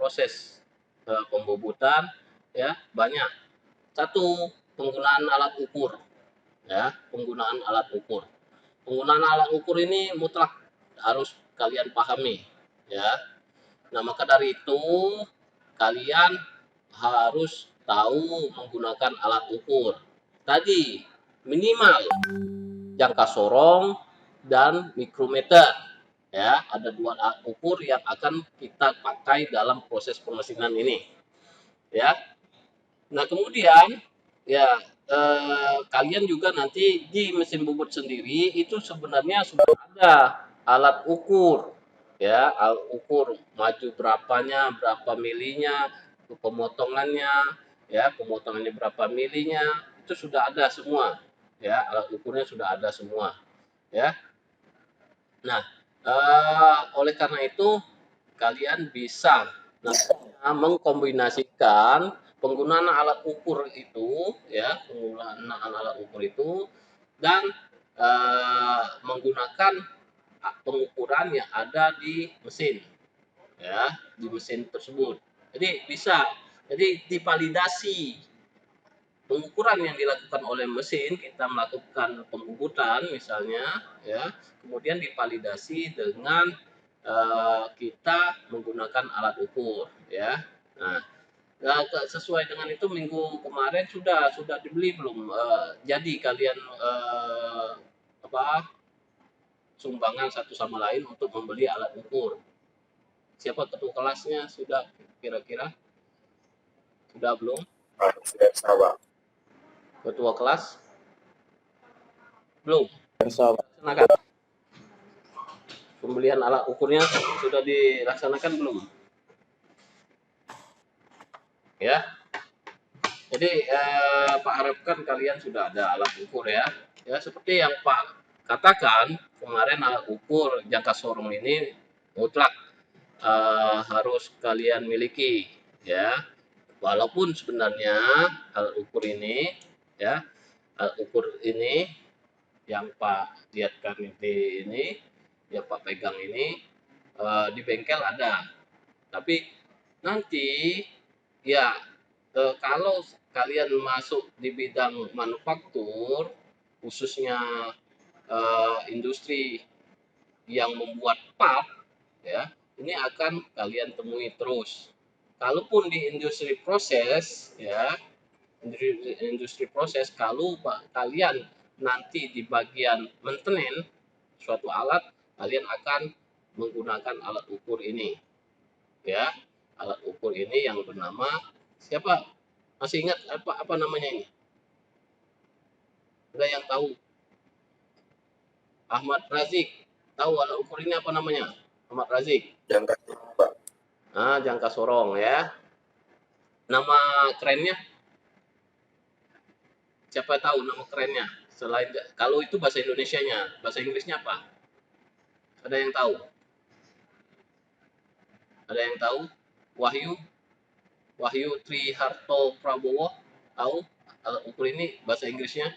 proses pembobotan ya banyak. Satu, penggunaan alat ukur ya, penggunaan alat ukur. Penggunaan alat ukur ini mutlak harus kalian pahami ya. Nah, maka dari itu kalian harus tahu menggunakan alat ukur. Tadi minimal jangka sorong dan mikrometer ya, ada dua alat ukur yang akan kita pakai dalam proses pemesinan ini ya. Nah, kemudian ya kalian juga nanti di mesin bubut sendiri itu sebenarnya sudah ada alat ukur ya, alat ukur maju berapanya, berapa milinya, pemotongannya ya, pemotongannya berapa milinya, itu sudah ada semua ya, alat ukurnya sudah ada semua ya. Nah, oleh karena itu kalian bisa nantinya mengkombinasikan penggunaan alat ukur itu ya, penggunaan alat ukur itu dan menggunakan pengukuran yang ada di mesin ya, di mesin tersebut. Jadi bisa, jadi divalidasi pengukuran yang dilakukan oleh mesin, kita melakukan pembubutan misalnya ya, kemudian divalidasi dengan kita menggunakan alat ukur ya. Nah, sesuai dengan itu minggu kemarin sudah dibeli belum? Jadi kalian apa sumbangan satu sama lain untuk membeli alat ukur. Siapa ketua kelasnya sudah kira-kira? Sudah belum? Sudah sama. Ketua kelas? Belum. Sama. Laksanakan. Pembelian alat ukurnya sudah dilaksanakan belum? Ya. Jadi Pak harapkan kalian sudah ada alat ukur ya. Ya seperti yang Pak katakan kemarin, alat ukur jangka sorong ini mutlak harus kalian miliki ya. Walaupun sebenarnya alat ukur ini ya, alat ukur ini yang Pak lihatkan ini, yang Pak pegang ini di bengkel ada. Tapi nanti ya kalau kalian masuk di bidang manufaktur, khususnya industri yang membuat pulp ya, ini akan kalian temui terus. Kalaupun di industri proses ya, industri proses, kalau kalian nanti di bagian maintenance suatu alat, kalian akan menggunakan alat ukur ini ya, alat ukur ini yang bernama siapa, masih ingat apa namanya ini? Ada yang tahu? Ahmad Razik tahu alat ukur ini apa namanya? Ahmad Razik? Jangka sorong, Pak. Jangka sorong ya. Nama kerennya? Siapa tahu nama kerennya? Selain kalau itu bahasa Indonesianya, bahasa Inggrisnya apa? Ada yang tahu? Ada yang tahu? Wahyu Triharto Prabowo tahu alat ukur ini bahasa Inggrisnya?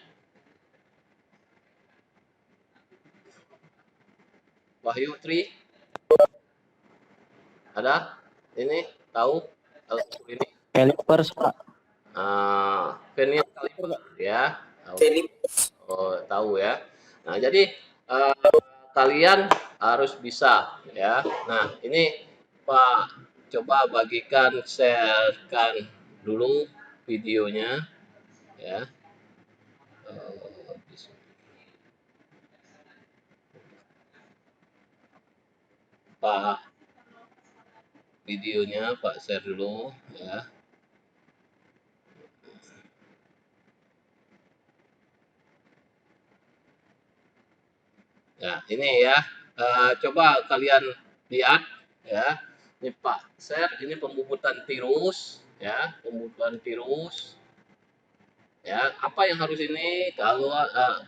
Wahyu Tri ada ini tahu alat ukur ini? Calipers, Pak. Vernier caliper ya. Oh, tahu ya. Nah, jadi kalian harus bisa ya. Nah, ini Pak coba bagikan, sharekan dulu videonya ya. Pak videonya Pak share dulu ya. Nah, ini ya, coba kalian lihat ya. Ini Pak share, ini pembubutan tirus ya, pembubutan tirus. Ya, apa yang harus ini? Kalau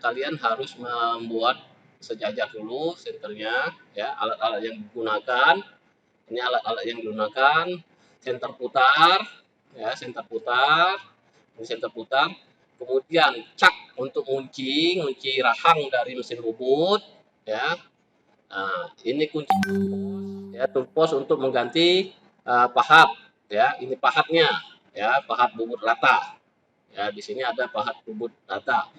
kalian harus membuat sejajar dulu senternya ya, alat-alat yang digunakan. Ini alat-alat yang digunakan, senter putar ya, senter putar. Ini senter putar. Kemudian cak untuk ngunci rahang dari mesin bubut ya. Nah, ini kunci ya, tumpos untuk mengganti pahat, ya. Ini pahatnya, ya, pahat bubut rata. Ya, di sini ada pahat bubut rata.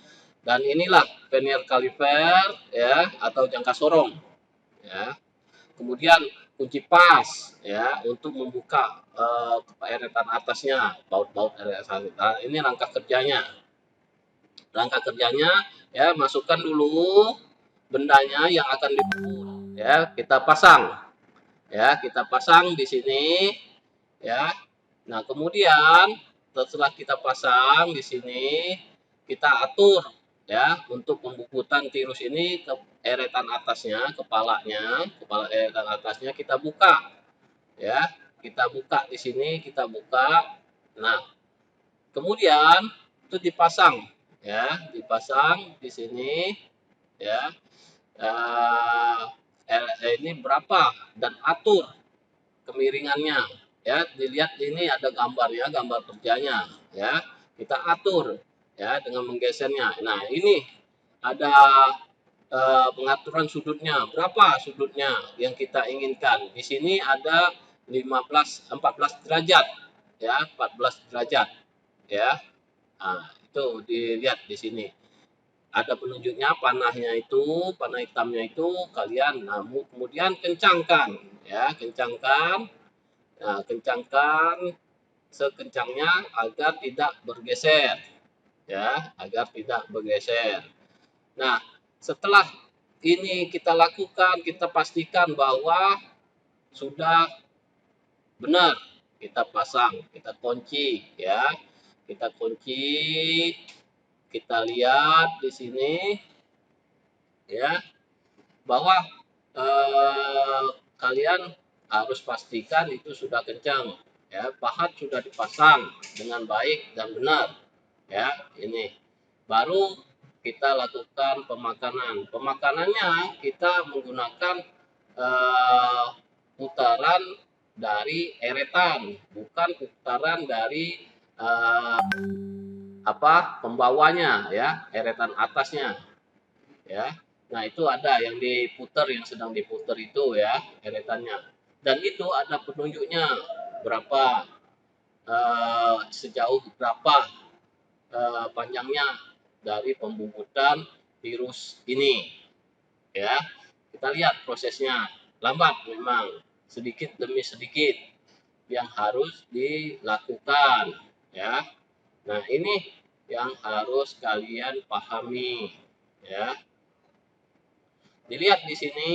Dan inilah vernier kaliper, ya, atau jangka sorong, ya. Kemudian kunci pas, ya, untuk membuka eretan atasnya, baut-baut eretan. Nah, ini langkah kerjanya. Langkah kerjanya, ya, masukkan dulu bendanya yang akan dipukul, ya, kita pasang, ya, kita pasang di sini, ya. Nah, kemudian setelah kita pasang di sini, kita atur, ya, untuk pembubutan tirus ini ke eretan atasnya, kepala eretan atasnya kita buka, ya. Kita buka di sini, kita buka. Nah, kemudian itu dipasang, ya, dipasang di sini, ya. Ini berapa dan atur kemiringannya, ya. Dilihat ini ada gambarnya, gambar kerjanya, ya. Kita atur, ya, dengan menggesernya. Nah, ini ada pengaturan sudutnya, berapa sudutnya yang kita inginkan. Di sini ada 14 derajat, ya, 14 derajat, ya. Nah, itu dilihat di sini. Ada penunjuknya, panahnya itu, panah hitamnya itu kalian, nah, kemudian kencangkan, ya, kencangkan. Nah, kencangkan sekencangnya agar tidak bergeser, ya, agar tidak bergeser. Nah, setelah ini kita lakukan, kita pastikan bahwa sudah benar. Kita pasang, kita kunci, ya. Kita kunci, kita lihat di sini, ya, bahwa kalian harus pastikan itu sudah kencang, ya, pahat sudah dipasang dengan baik dan benar, ya. Ini baru kita lakukan pemakanannya. Kita menggunakan putaran dari eretan, bukan putaran dari pembawanya, ya, eretan atasnya, ya. Nah, itu ada yang diputer, yang sedang diputer itu, ya, eretannya. Dan itu ada penunjuknya berapa, sejauh berapa panjangnya dari pembubutan virus ini, ya. Kita lihat prosesnya, lambat memang, sedikit demi sedikit yang harus dilakukan, ya. Nah, ini yang harus kalian pahami, ya. Dilihat di sini,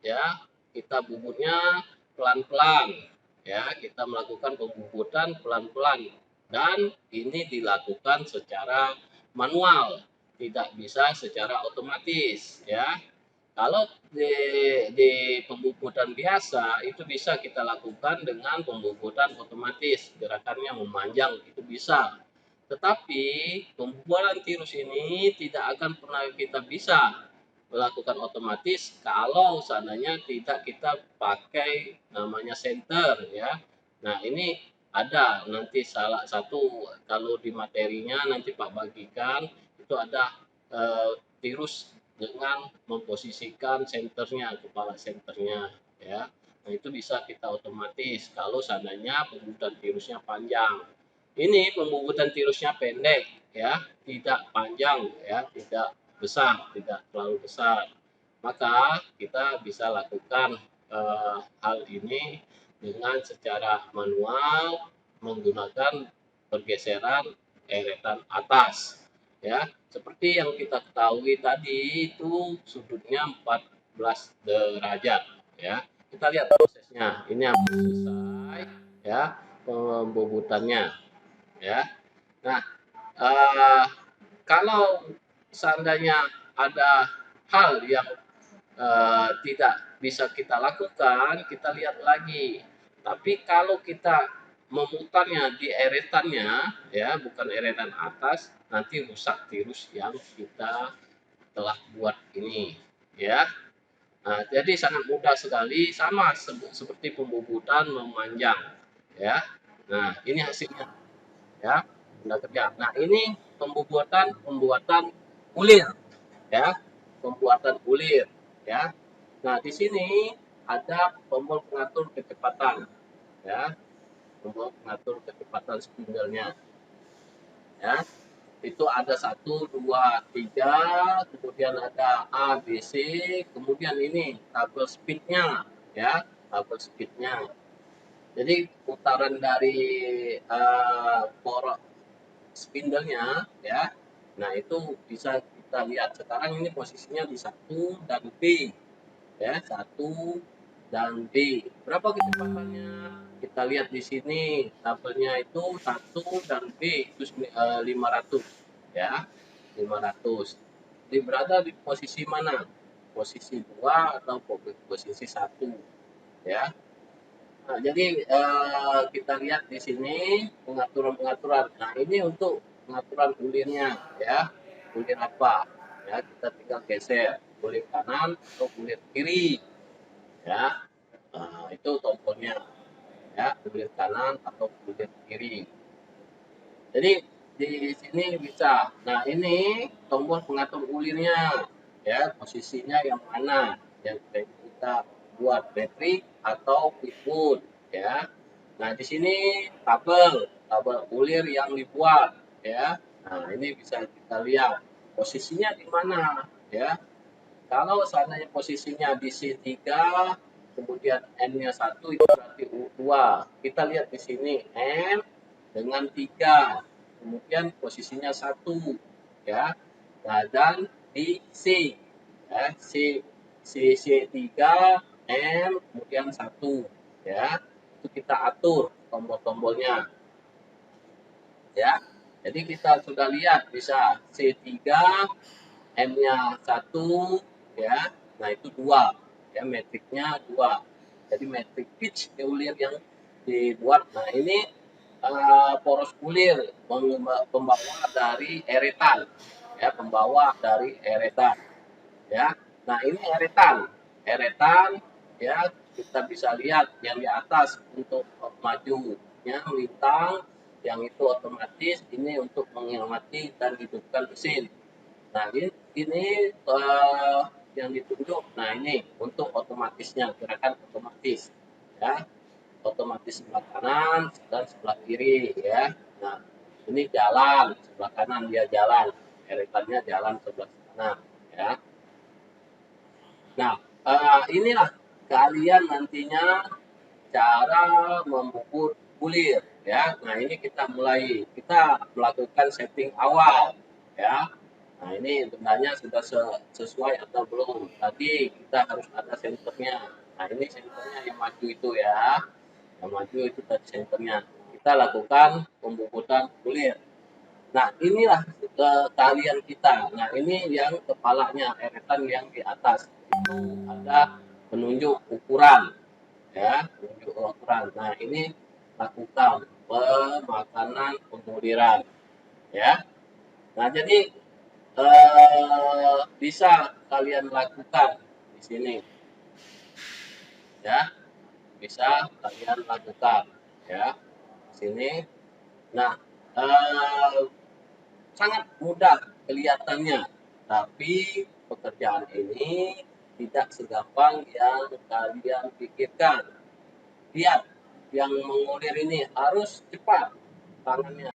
ya, kita bubutnya pelan-pelan, ya, kita melakukan pembubutan pelan-pelan, dan ini dilakukan secara manual, tidak bisa secara otomatis, ya. Kalau di pembubutan biasa itu bisa kita lakukan dengan pembubutan otomatis, gerakannya memanjang itu bisa. Tetapi pembubutan tirus ini tidak akan pernah kita bisa melakukan otomatis kalau seandainya tidak kita pakai namanya senter, ya. Nah, ini ada nanti salah satu, kalau di materinya nanti Pak bagikan, itu ada tirus dengan memposisikan senternya, kepala senternya, ya. Nah, itu bisa kita otomatis kalau seandainya pembubutan tirusnya panjang. Ini pembubutan tirusnya pendek, ya, tidak panjang, ya, tidak besar, tidak terlalu besar. Maka kita bisa lakukan hal ini dengan secara manual menggunakan pergeseran eretan atas, ya. Seperti yang kita ketahui tadi itu sudutnya 14 derajat, ya. Kita lihat prosesnya. Ini yang selesai, ya, pembubutannya, ya. Nah, kalau seandainya ada hal yang tidak bisa kita lakukan, kita lihat lagi. Tapi kalau kita memutarnya di eretannya, ya, bukan eretan atas, nanti rusak tirus yang kita telah buat ini, ya. Nah, jadi sangat mudah sekali, sama seperti pembubutan memanjang, ya. Nah, ini hasilnya, ya, sudah kerja. Nah, ini pembuatan kulir, ya, pembuatan kulir, ya. Nah, di sini ada tombol pengatur kecepatan, ya, untuk mengatur kecepatan spindle-nya, ya. Itu ada 1, 2, 3, kemudian ada A, B, C, kemudian ini tabel speed-nya, ya, tabel speed-nya. Jadi putaran dari poros spindle-nya, ya. Nah, itu bisa kita lihat sekarang ini posisinya di 1 dan B, ya, 1 dan B. Berapa kecepatannya? Kita lihat di sini tabelnya itu 1 dan B itu 500, ya, 500. Jadi berada di posisi mana? Posisi 2 atau posisi 1, ya. Nah, jadi kita lihat di sini pengaturan-pengaturan. Nah, ini untuk pengaturan ulirnya, ya. Ulir apa? Ya, kita tinggal geser ulir kanan atau ulir kiri, ya. Nah, itu tombolnya, ya, ulir kanan atau ulir kiri. Jadi di sini bisa. Nah, ini tombol pengatur ulirnya, ya, posisinya yang mana yang kita buat metrik atau pivot, ya. Nah, di sini tabel ulir yang dibuat, ya. Nah, ini bisa kita lihat posisinya di mana, ya. Kalau seandainya posisinya di C3, kemudian N-nya 1, itu berarti U2. Kita lihat di sini N dengan 3, kemudian posisinya 1, ya. Nah, dan di C, ya, C3, M, kemudian 1, ya. Itu kita atur tombol-tombolnya, ya. Jadi kita sudah lihat bisa C3, M-nya 1, ya. Nah, itu 2, ya, metriknya 2. Jadi metrik pitch ulir yang dibuat. Nah, ini poros ulir pembawa dari eretan, ya, pembawa dari eretan, ya. Nah, ini eretan, ya, kita bisa lihat yang di atas untuk majunya melintang, yang itu otomatis ini untuk mengamati dan hidupkan mesin. Nah, ini yang ditunjuk. Nah, ini untuk otomatisnya, gerakan otomatis, ya, otomatis sebelah kanan dan sebelah kiri, ya. Nah, ini jalan sebelah kanan, dia jalan, eretannya jalan sebelah kanan, ya. Nah, inilah kalian nantinya cara memupur bulir, ya. Nah, ini kita melakukan setting awal, ya. Nah, ini benarnya sudah sesuai atau belum. Tadi kita harus ada senternya. Nah, ini senternya yang maju itu, ya. Yang maju itu tadi senternya. Kita lakukan pembubutan bulir. Nah, inilah keahlian kita. Nah, ini yang kepalanya, eretan yang di atas. Itu ada penunjuk ukuran, ya, penunjuk ukuran. Nah, ini lakukan pemakanan pemuliran, ya. Nah, jadi bisa kalian lakukan di sini, ya, bisa kalian lakukan, ya, di sini. Nah, eh, sangat mudah kelihatannya, tapi pekerjaan ini tidak segampang yang kalian pikirkan. Lihat, yang mengulir ini harus cepat tangannya.